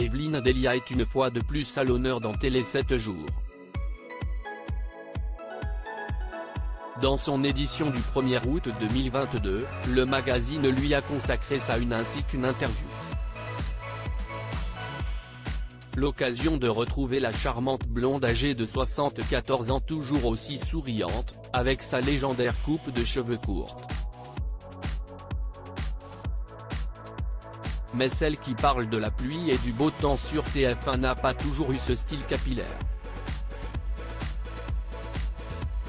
Evelyne Delia est une fois de plus à l'honneur dans Télé 7 jours. Dans son édition du 1er août 2022, le magazine lui a consacré sa une ainsi qu'une interview. L'occasion de retrouver la charmante blonde âgée de 74 ans toujours aussi souriante, avec sa légendaire coupe de cheveux courte. Mais celle qui parle de la pluie et du beau temps sur TF1 n'a pas toujours eu ce style capillaire.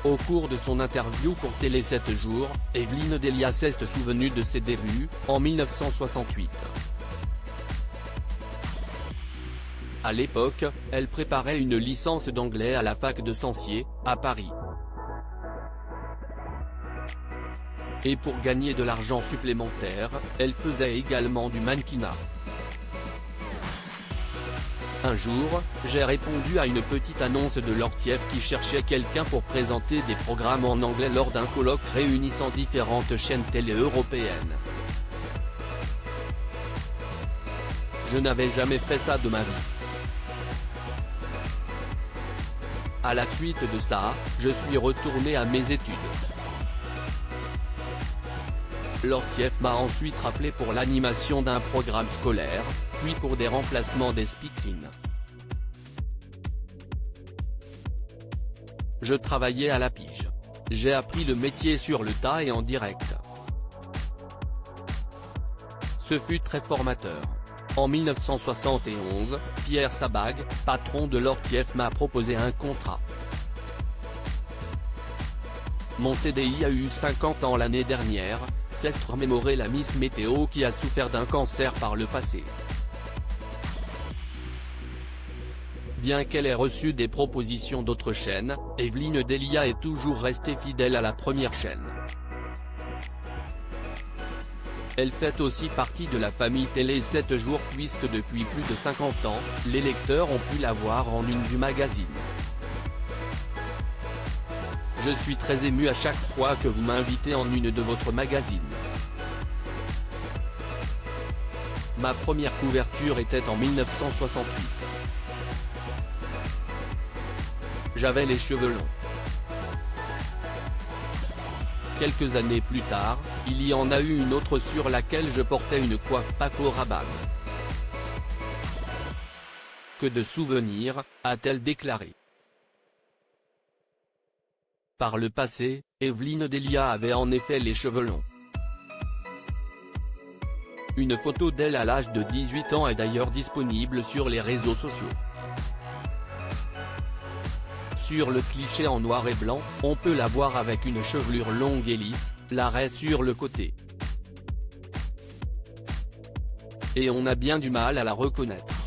Au cours de son interview pour Télé 7 jours, Evelyne Delia s'est souvenue de ses débuts, en 1968. À l'époque, elle préparait une licence d'anglais à la fac de Censier, à Paris. Et pour gagner de l'argent supplémentaire, elle faisait également du mannequinat. Un jour, j'ai répondu à une petite annonce de l'Ortief qui cherchait quelqu'un pour présenter des programmes en anglais lors d'un colloque réunissant différentes chaînes télé européennes. Je n'avais jamais fait ça de ma vie. À la suite de ça, je suis retourné à mes études. L'Ortief m'a ensuite rappelé pour l'animation d'un programme scolaire, puis pour des remplacements des speakerines. Je travaillais à la pige. J'ai appris le métier sur le tas et en direct. Ce fut très formateur. En 1971, Pierre Sabag, patron de l'Ortief, m'a proposé un contrat. Mon CDI a eu 50 ans l'année dernière, s'est remémoré la Miss Météo qui a souffert d'un cancer par le passé. Bien qu'elle ait reçu des propositions d'autres chaînes, Evelyne Delia est toujours restée fidèle à la première chaîne. Elle fait aussi partie de la famille Télé 7 jours puisque depuis plus de 50 ans, les lecteurs ont pu la voir en une du magazine. Je suis très ému à chaque fois que vous m'invitez en une de votre magazine. Ma première couverture était en 1968. J'avais les cheveux longs. Quelques années plus tard, il y en a eu une autre sur laquelle je portais une coiffe Paco Rabanne. Que de souvenirs, a-t-elle déclaré. Par le passé, Evelyne Delia avait en effet les cheveux longs. Une photo d'elle à l'âge de 18 ans est d'ailleurs disponible sur les réseaux sociaux. Sur le cliché en noir et blanc, on peut la voir avec une chevelure longue et lisse, la raie sur le côté. Et on a bien du mal à la reconnaître.